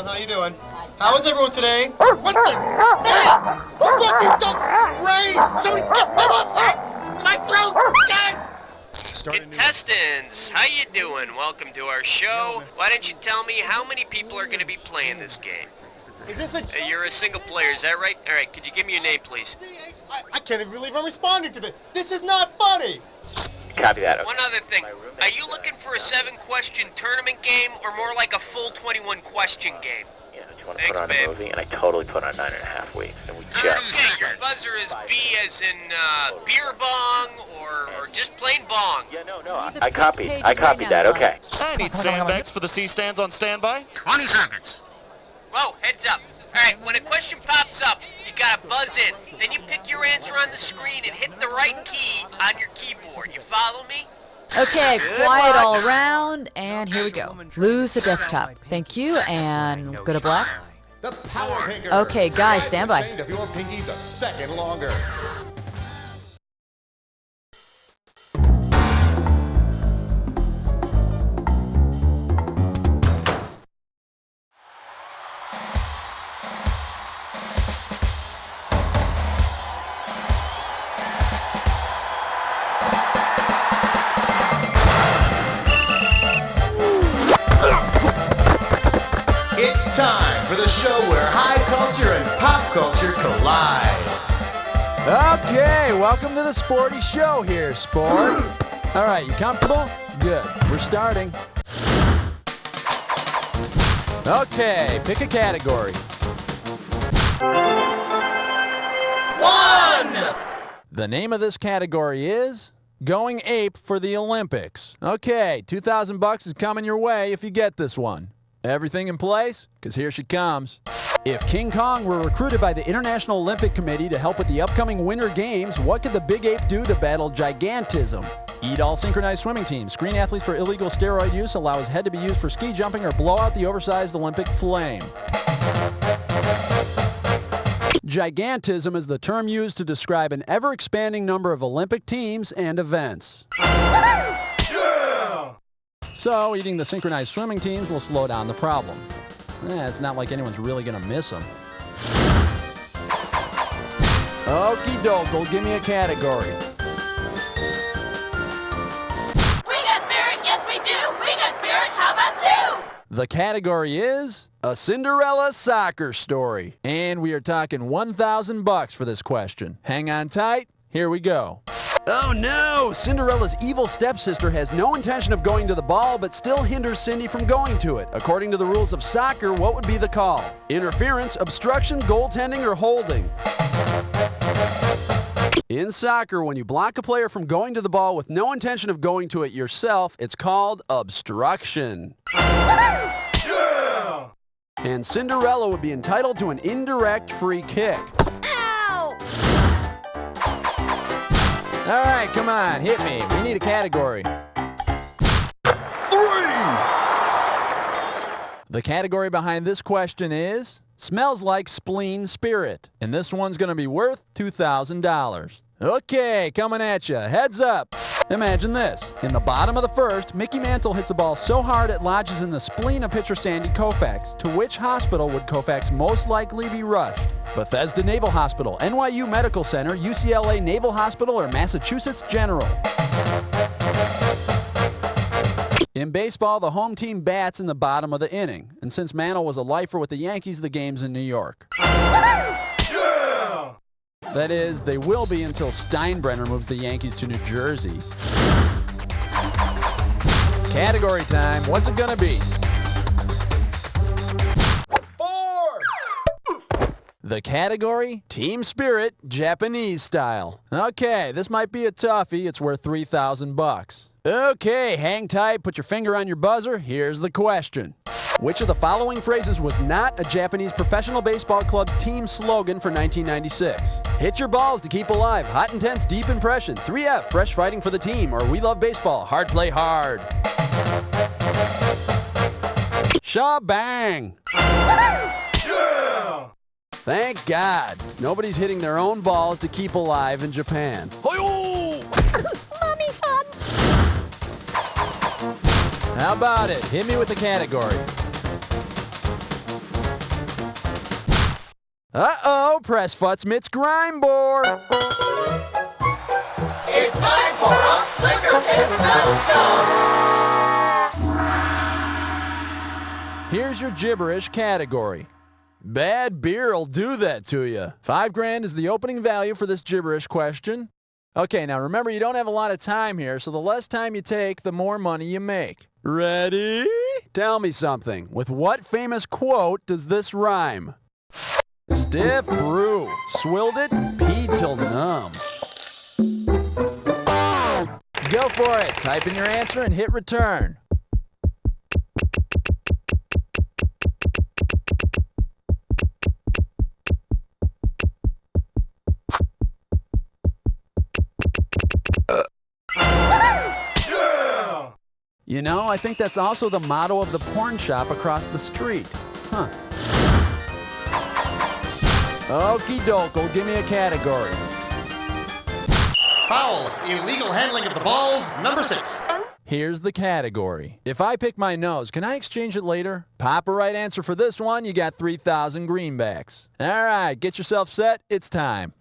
Alan. How you doing? How is everyone today? What the? Hey! Who brought this stuff? Ray! Somebody get them up! My throat! Contestants, how you doing? Welcome to our show. Why don't you tell me how many people are going to be playing this game? Is this a... You're a single player, is that right? All right, could you give me your name, please? I can't even believe I'm responding to this. This is not funny. Copy that. Okay. One other thing. Are you looking for a 7-question tournament game or more like a full 21-question game? Yeah, do you want to Thanks, put on babe. a movie? And I totally put on 9.5 weeks. And we 30 just... seconds. Your buzzer is B as in beer bong or just plain bong. Yeah, no. I copied that. Okay. I need sandbags for the C-stands on standby. 20 seconds. Whoa, heads up. All right, when a question pops up, you gotta buzz in. Then you pick your answer on the screen and hit the right key on your keyboard. You follow me? Okay, quiet all around, and here we go. Lose the desktop. Thank you, and go to black. The power taker. Okay, guys, stand by. If your pinky's a second longer. It's time for the show where high culture and pop culture collide. Okay, welcome to the sporty show here, sport. All right, you comfortable? Good. We're starting. Okay, pick a category. 1! The name of this category is Going Ape for the Olympics. Okay, $2,000 is coming your way if you get this one. Everything in place? Because here she comes. If King Kong were recruited by the International Olympic Committee to help with the upcoming Winter Games, what could the big ape do to battle gigantism? Eat all synchronized swimming teams, screen athletes for illegal steroid use, allow his head to be used for ski jumping, or blow out the oversized Olympic flame. Gigantism is the term used to describe an ever-expanding number of Olympic teams and events. So, eating the synchronized swimming teams will slow down the problem. It's not like anyone's really going to miss them. Okie doke, give me a category. We got spirit, yes we do. We got spirit, how about 2? The category is A Cinderella Soccer Story. And we are talking $1,000 for this question. Hang on tight, here we go. Oh no! Cinderella's evil stepsister has no intention of going to the ball, but still hinders Cindy from going to it. According to the rules of soccer, what would be the call? Interference, obstruction, goaltending, or holding? In soccer, when you block a player from going to the ball with no intention of going to it yourself, it's called obstruction. And Cinderella would be entitled to an indirect free kick. All right, come on, hit me. We need a category. 3! The category behind this question is Smells Like Spleen Spirit. And this one's going to be worth $2,000. Okay, coming at you. Heads up. Imagine this. In the bottom of the first, Mickey Mantle hits the ball so hard it lodges in the spleen of pitcher Sandy Koufax. To which hospital would Koufax most likely be rushed? Bethesda Naval Hospital, NYU Medical Center, UCLA Naval Hospital, or Massachusetts General? In baseball, the home team bats in the bottom of the inning. And since Mantle was a lifer with the Yankees, the game's in New York. That is, they will be until Steinbrenner moves the Yankees to New Jersey. Category time. What's it gonna be? 4! The category? Team Spirit, Japanese style. Okay, this might be a toughie. It's worth $3,000. Okay, hang tight, put your finger on your buzzer. Here's the question. Which of the following phrases was not a Japanese professional baseball club's team slogan for 1996? Hit your balls to keep alive. Hot intense, deep impression. 3F, fresh fighting for the team. Or we love baseball. Hard play hard. Shaw bang. Thank God. Nobody's hitting their own balls to keep alive in Japan. Mommy, son. How about it? Hit me with the category. Uh-oh, press futz mitts grime board. It's time for a Liquor Piss Nutstone! Here's your gibberish category. Bad beer'll do that to you. $5,000 is the opening value for this gibberish question. Okay, now remember you don't have a lot of time here, so the less time you take, the more money you make. Ready? Tell me something. With what famous quote does this rhyme? Stiff brew, swilled it, peed till numb. Go for it. Type in your answer and hit return. You know, I think that's also the motto of the porn shop across the street. Huh. Okie dokie, give me a category. Foul, illegal handling of the balls, number 6. Here's the category. If I pick my nose, can I exchange it later? Pop a right answer for this one, you got 3,000 greenbacks. All right, get yourself set, it's time.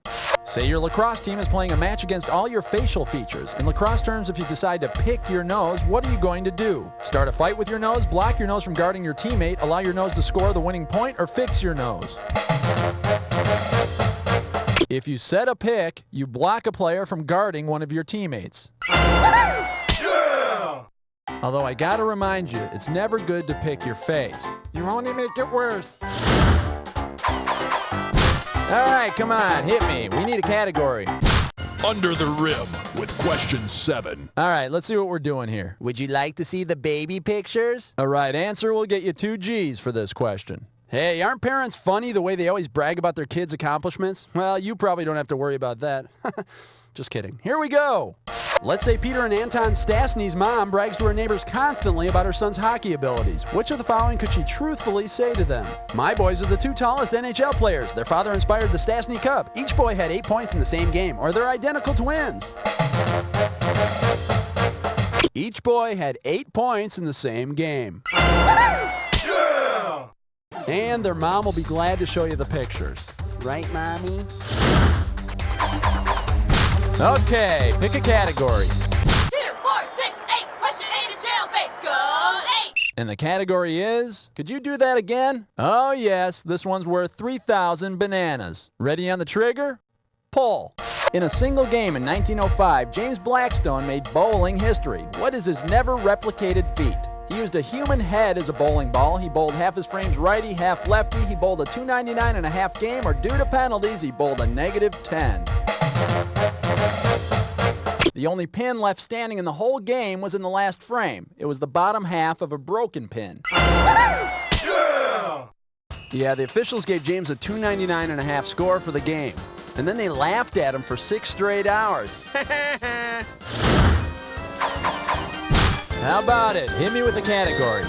Say your lacrosse team is playing a match against all your facial features. In lacrosse terms, if you decide to pick your nose, what are you going to do? Start a fight with your nose, block your nose from guarding your teammate, allow your nose to score the winning point, or fix your nose? If you set a pick, you block a player from guarding one of your teammates. Although I gotta remind you, it's never good to pick your face. You only make it worse. All right, come on, hit me. We need a category. Under the Rim with question 7. All right, let's see what we're doing here. Would you like to see the baby pictures? A right answer will get you 2 G's for this question. Hey, aren't parents funny the way they always brag about their kids' accomplishments? Well, you probably don't have to worry about that. Just kidding. Here we go. Let's say Peter and Anton Stastny's mom brags to her neighbors constantly about her son's hockey abilities. Which of the following could she truthfully say to them? My boys are the 2 tallest NHL players. Their father inspired the Stastny Cup. Each boy had 8 points in the same game. Or they're identical twins. Each boy had 8 points in the same game. And their mom will be glad to show you the pictures. Right, Mommy? Okay, pick a category. 2, 4, 6, 8. Question 8 is jailbait. Go 8. And the category is... Could you do that again? Oh, yes. This one's worth 3,000 bananas. Ready on the trigger? Pull. In a single game in 1905, James Blackstone made bowling history. What is his never-replicated feat? He used a human head as a bowling ball. He bowled half his frames righty, half lefty. He bowled a 299 and a half game, or due to penalties, he bowled a -10. The only pin left standing in the whole game was in the last frame. It was the bottom half of a broken pin. Yeah, the officials gave James a 299 and a half score for the game. And then they laughed at him for 6 straight hours. How about it? Hit me with a category.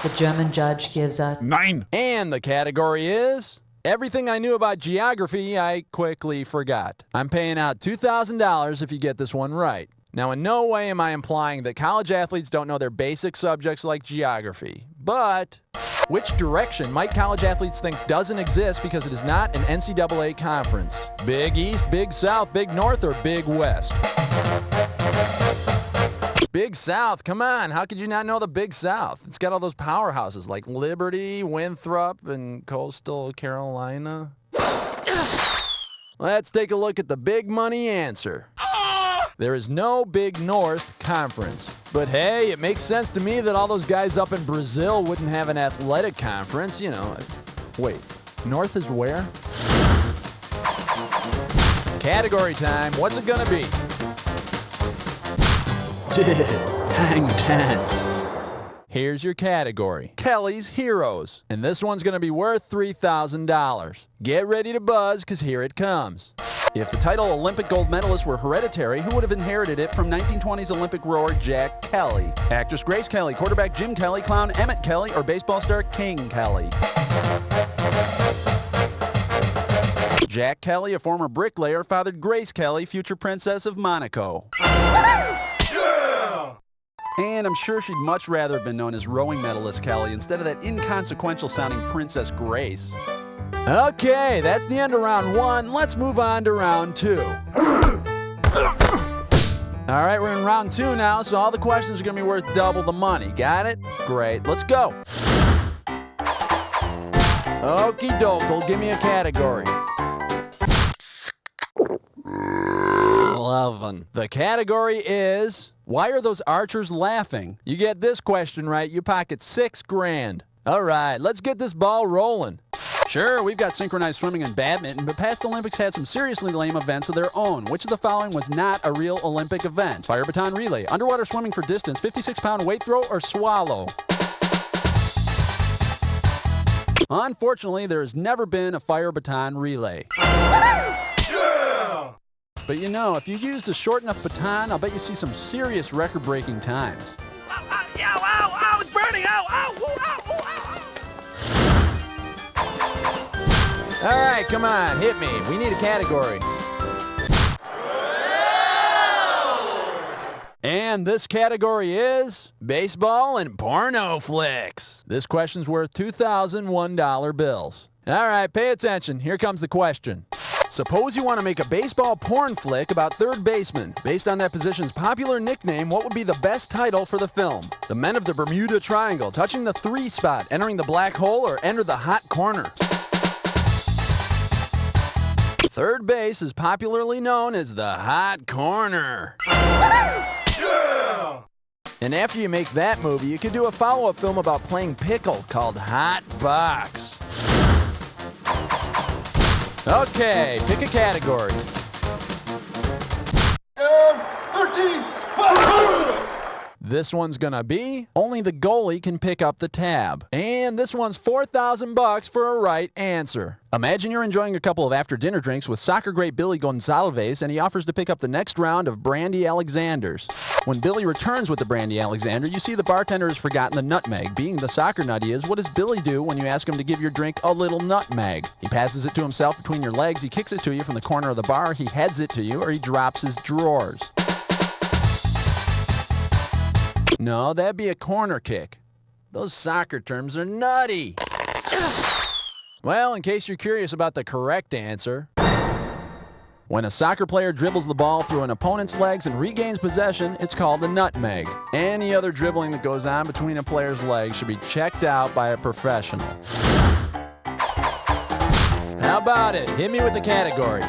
The German judge gives a 9. And the category is... Everything I knew about geography, I quickly forgot. I'm paying out $2,000 if you get this one right. Now, in no way am I implying that college athletes don't know their basic subjects like geography. But which direction might college athletes think doesn't exist because it is not an NCAA conference? Big East, Big South, Big North, or Big West? Big South, come on, how could you not know the Big South? It's got all those powerhouses like Liberty, Winthrop, and Coastal Carolina. Let's take a look at the big money answer. There is no Big North Conference. But hey, it makes sense to me that all those guys up in Brazil wouldn't have an athletic conference, you know. Wait, North is where? Category time, what's it gonna be? Hang 10. Here's your category. Kelly's Heroes. And this one's going to be worth $3,000. Get ready to buzz, because here it comes. If the title Olympic gold medalist were hereditary, who would have inherited it from 1920s Olympic rower Jack Kelly? Actress Grace Kelly, quarterback Jim Kelly, clown Emmett Kelly, or baseball star King Kelly? Jack Kelly, a former bricklayer, fathered Grace Kelly, future princess of Monaco. And I'm sure she'd much rather have been known as rowing medalist Kelly instead of that inconsequential sounding Princess Grace. Okay, that's the end of round 1. Let's move on to round 2. All right, we're in round 2 now, so all the questions are going to be worth double the money. Got it? Great. Let's go. Okie doke, give me a category. 11. The category is, why are those archers laughing? You get this question right, you pocket $6 grand. All right, let's get this ball rolling. Sure, we've got synchronized swimming and badminton, but past Olympics had some seriously lame events of their own. Which of the following was not a real Olympic event? Fire baton relay, underwater swimming for distance, 56-pound weight throw, or swallow? Unfortunately, there has never been a fire baton relay. Yeah! But you know, if you used a short enough baton, I'll bet you see some serious record-breaking times. Ow, ow, ow, ow, ow, it's burning, ow, ow, ooh, ow, ooh, ow, ow. All right, come on, hit me. We need a category. And this category is baseball and porno flicks. This question's worth $2,001 bills. All right, pay attention. Here comes the question. Suppose you want to make a baseball porn flick about third baseman. Based on that position's popular nickname, what would be the best title for the film? The Men of the Bermuda Triangle, Touching the 3 spot, Entering the Black Hole, or Enter the Hot Corner? Third base is popularly known as the hot corner. Yeah! And after you make that movie, you could do a follow-up film about playing pickle called Hot Box. Okay, pick a category. 13! This one's gonna be only the goalie can pick up the tab. And this one's $4,000 for a right answer. Imagine you're enjoying a couple of after-dinner drinks with soccer great Billy Gonzalez, and he offers to pick up the next round of Brandy Alexanders. When Billy returns with the Brandy Alexander, you see the bartender has forgotten the nutmeg. Being the soccer nut he is, what does Billy do when you ask him to give your drink a little nutmeg? He passes it to himself between your legs, he kicks it to you from the corner of the bar, he heads it to you, or he drops his drawers. No, that'd be a corner kick. Those soccer terms are nutty. Well, in case you're curious about the correct answer, when a soccer player dribbles the ball through an opponent's legs and regains possession, it's called a nutmeg. Any other dribbling that goes on between a player's legs should be checked out by a professional. How about it? Hit me with the category.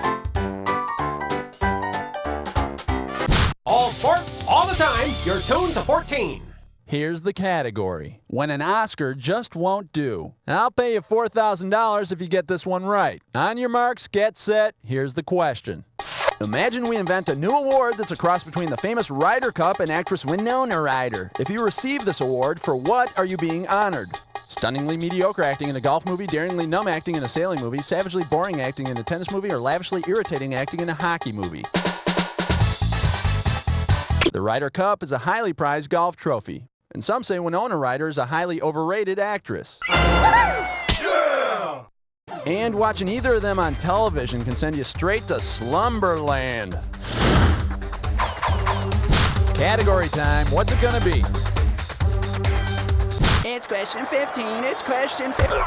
All sports, all the time, you're tuned to 14. Here's the category. When an Oscar just won't do. I'll pay you $4,000 if you get this one right. On your marks, get set, here's the question. Imagine we invent a new award that's a cross between the famous Ryder Cup and actress Winona Ryder. If you receive this award, for what are you being honored? Stunningly mediocre acting in a golf movie, daringly numb acting in a sailing movie, savagely boring acting in a tennis movie, or lavishly irritating acting in a hockey movie? The Ryder Cup is a highly prized golf trophy. And some say Winona Ryder is a highly overrated actress. Yeah! And watching either of them on television can send you straight to slumberland. Category time. What's it gonna be? It's question 15. It's question 15.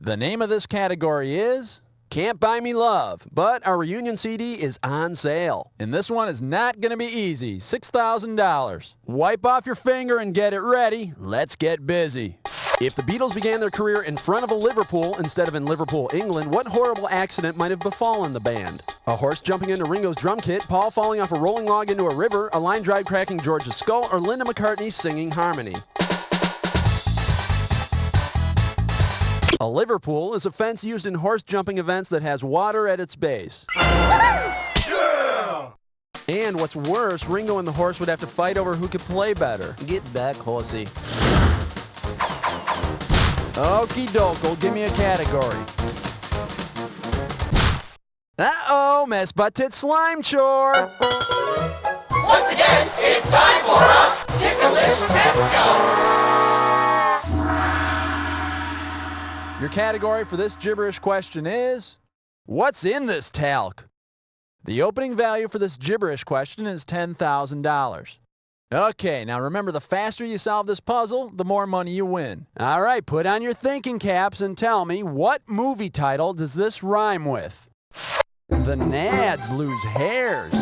The name of this category is Can't Buy Me Love, but our reunion CD is on sale. And this one is not gonna be easy. $6,000. Wipe off your finger and get it ready. Let's get busy. If the Beatles began their career in front of a Liverpool instead of in Liverpool, England, what horrible accident might have befallen the band? A horse jumping into Ringo's drum kit, Paul falling off a rolling log into a river, a line drive cracking George's skull, or Linda McCartney singing Harmony? A Liverpool is a fence used in horse jumping events that has water at its base. Yeah! And what's worse, Ringo and the horse would have to fight over who could play better. Get back, horsey. Okie doke, give me a category. Uh-oh, mess butt tit slime chore. Once again, it's time for a ticklish Tesco. Your category for this gibberish question is, what's in this talc? The opening value for this gibberish question is $10,000. Okay, now remember, the faster you solve this puzzle, the more money you win. All right, put on your thinking caps and tell me, what movie title does this rhyme with? The Nads lose hairs.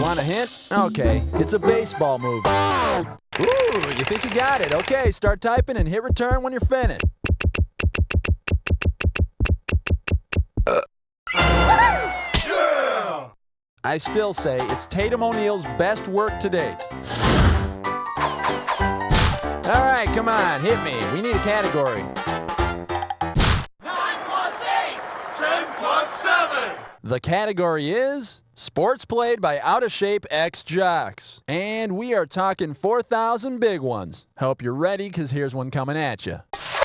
Want a hint? Okay, it's a baseball movie. Ooh, you think you got it. Okay, start typing and hit return when you're finished. I still say it's Tatum O'Neal's best work to date. All right, come on, hit me. We need a category. 9 plus 8. 10 plus 7. The category is sports played by out-of-shape ex-jocks. And we are talking 4,000 big ones. Hope you're ready, because here's one coming at you.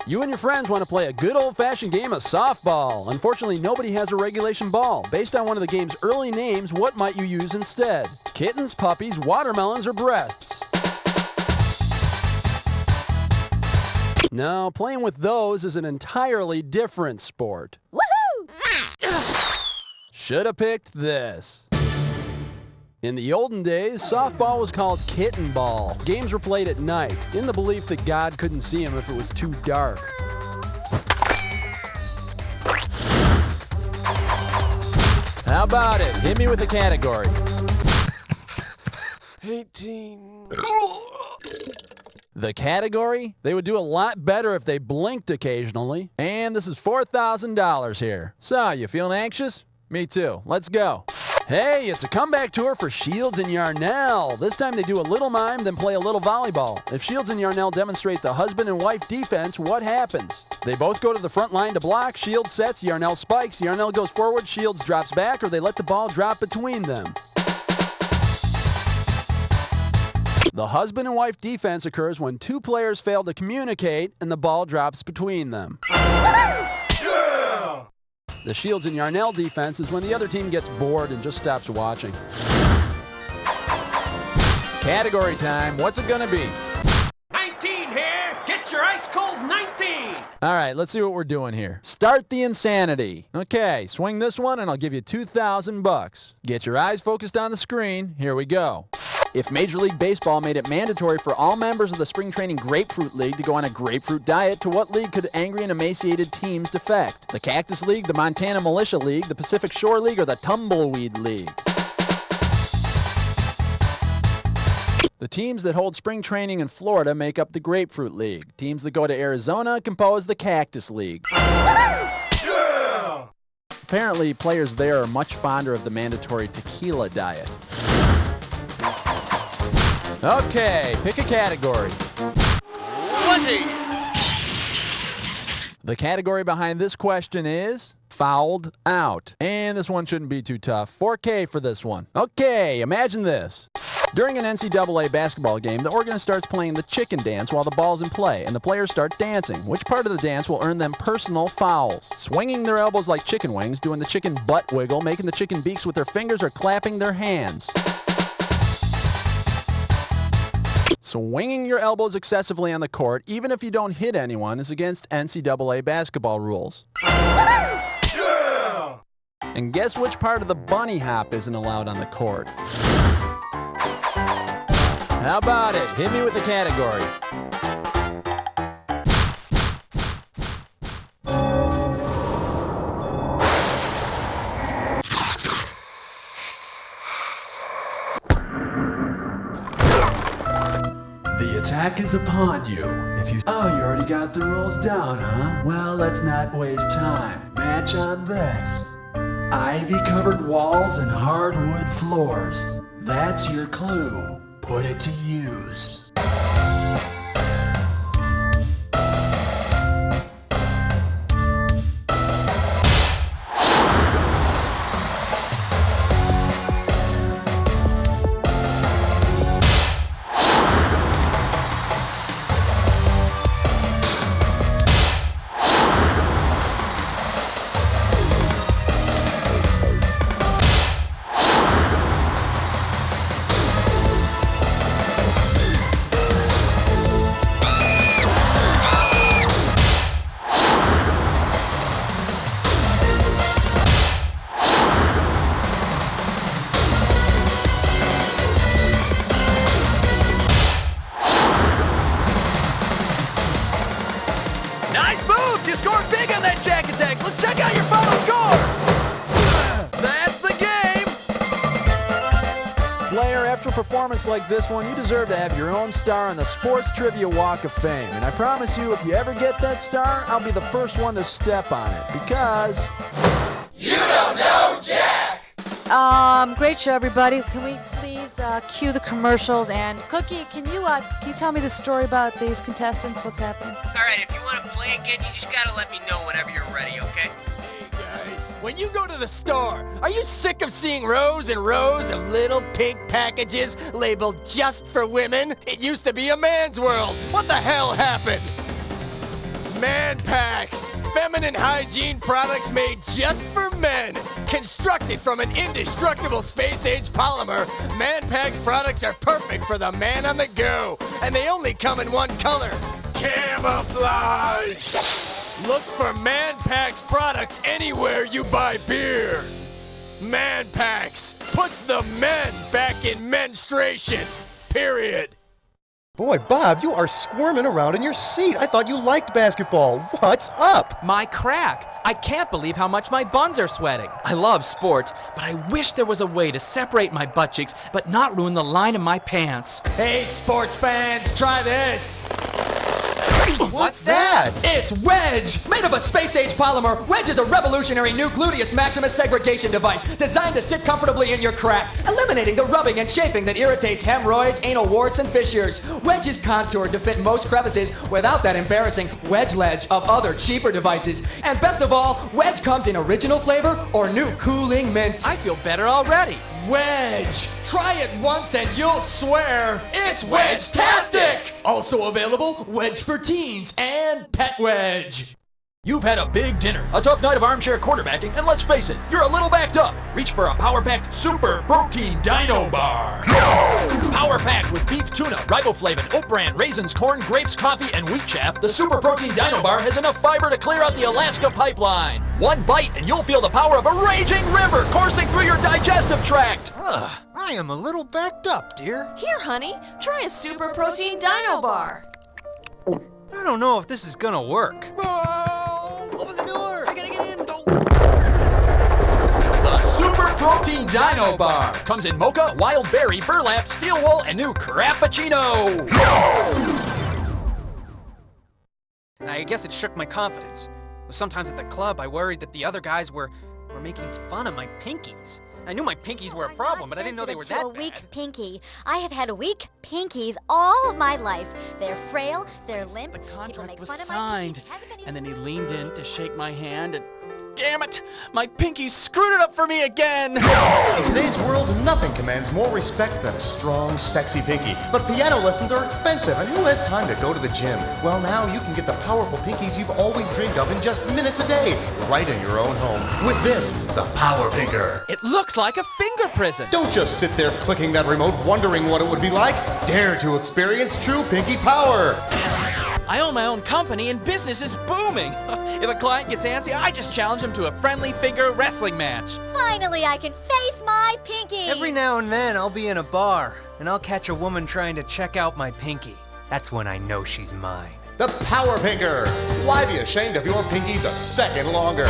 You and your friends want to play a good old-fashioned game of softball. Unfortunately, nobody has a regulation ball. Based on one of the game's early names, what might you use instead? Kittens, puppies, watermelons, or breasts? No, playing with those is an entirely different sport. Woohoo! Shoulda picked this. In the olden days, softball was called kitten ball. Games were played at night, in the belief that God couldn't see him if it was too dark. How about it? Hit me with a category. 18. The category? They would do a lot better if they blinked occasionally. And this is $4,000 here. So, you feeling anxious? Me too. Let's go. Hey, it's a comeback tour for Shields and Yarnell. This time they do a little mime, then play a little volleyball. If Shields and Yarnell demonstrate the husband and wife defense, what happens? They both go to the front line to block. Shields sets, Yarnell spikes. Yarnell goes forward, Shields drops back, or they let the ball drop between them. The husband and wife defense occurs when two players fail to communicate and the ball drops between them. The Shields and Yarnell defense is when the other team gets bored and just stops watching. Category time. What's it gonna be? 19 here! Get your ice cold 19! All right, let's see what we're doing here. Start the insanity. Okay, swing this one and I'll give you $2,000. Get your eyes focused on the screen. Here we go. If Major League Baseball made it mandatory for all members of the Spring Training Grapefruit League to go on a grapefruit diet, to what league could angry and emaciated teams defect? The Cactus League, the Montana Militia League, the Pacific Shore League, or the Tumbleweed League? The teams that hold spring training in Florida make up the Grapefruit League. Teams that go to Arizona compose the Cactus League. Apparently, players there are much fonder of the mandatory tequila diet. Okay, pick a category. 20. The category behind this question is fouled out. And this one shouldn't be too tough. 4K for this one. Okay, imagine this. During an NCAA basketball game, the organist starts playing the chicken dance while the ball's in play, and the players start dancing. Which part of the dance will earn them personal fouls? Swinging their elbows like chicken wings, doing the chicken butt wiggle, making the chicken beaks with their fingers, or clapping their hands? Swinging your elbows excessively on the court, even if you don't hit anyone, is against NCAA basketball rules. And guess which part of the bunny hop isn't allowed on the court? How about it? Hit me with the category. The attack is upon you. If you... Oh, you already got the rules down, huh? Well, let's not waste time. Match on this. Ivy-covered walls and hardwood floors. That's your clue. Put it to use. after a performance like this one, you deserve to have your own star on the Sports Trivia Walk of Fame. And I promise you, if you ever get that star, I'll be the first one to step on it, because... You don't know Jack! Great show, everybody. Can we please cue the commercials? And Cookie, can you tell me the story about these contestants? What's happening? All right, if you want to play again, you just gotta let me know whenever you're ready, okay? When you go to the store, are you sick of seeing rows and rows of little pink packages labeled just for women? It used to be a man's world. What the hell happened? Man Packs, feminine hygiene products made just for men. Constructed from an indestructible space-age polymer, Man Packs products are perfect for the man on the go. And they only come in one color, camouflage. Look for Man Packs products anywhere you buy beer. Man Packs puts the men back in menstruation. Period. Boy, Bob, you are squirming around in your seat. I thought you liked basketball. What's up? My crack. I can't believe how much my buns are sweating. I love sports, but I wish there was a way to separate my butt cheeks but not ruin the line of my pants. Hey, sports fans, try this. What's that? It's Wedge! Made of a space-age polymer, Wedge is a revolutionary new gluteus maximus segregation device designed to sit comfortably in your crack, eliminating the rubbing and chafing that irritates hemorrhoids, anal warts, and fissures. Wedge is contoured to fit most crevices without that embarrassing wedge ledge of other cheaper devices. And best of all, Wedge comes in original flavor or new cooling mint. I feel better already. Wedge! Try it once and you'll swear it's Wedge-tastic! Also available, Wedge for teens and Pet Wedge. You've had a big dinner, a tough night of armchair quarterbacking, and let's face it, you're a little backed up. Reach for a power-packed Super Protein Dino Bar. Power-packed with beef tuna, riboflavin, oat bran, raisins, corn, grapes, coffee, and wheat chaff, the Super Protein Dino Bar has enough fiber to clear out the Alaska pipeline. One bite and you'll feel the power of a raging river coursing through your digestive tract. I am a little backed up, dear. Here, honey, try a Super Protein Dino Bar. I don't know if this is gonna work. Open the door! I gotta get in! Go! The Super Protein Dino Bar comes in mocha, wild berry, burlap, steel wool, and new Crappuccino. I guess it shook my confidence. Sometimes at the club, I worried that the other guys were making fun of my pinkies. I knew my pinkies were a problem, but I didn't know they were that a weak pinky. I have had weak pinkies all of my life. They're frail, they're limp. The People contract make was fun of my signed, pinkies. and then he leaned in to shake my hand, and damn it, my pinky screwed it up for me again. In today's world, nothing commands more respect than a strong, sexy pinky. But piano lessons are expensive, and who has time to go to the gym? Well, now you can get the powerful pinkies you've always dreamed of in just minutes a day, right in your own home. With this, the Power Pinker. It looks like a finger prison. Don't just sit there clicking that remote wondering what it would be like. Dare to experience true pinky power. I own my own company and business is booming. If a client gets antsy, I just challenge him to a friendly finger wrestling match. Finally, I can face my pinky. Every now and then, I'll be in a bar, and I'll catch a woman trying to check out my pinky. That's when I know she's mine. The Power Pinker. Why be ashamed if your pinky's a second longer?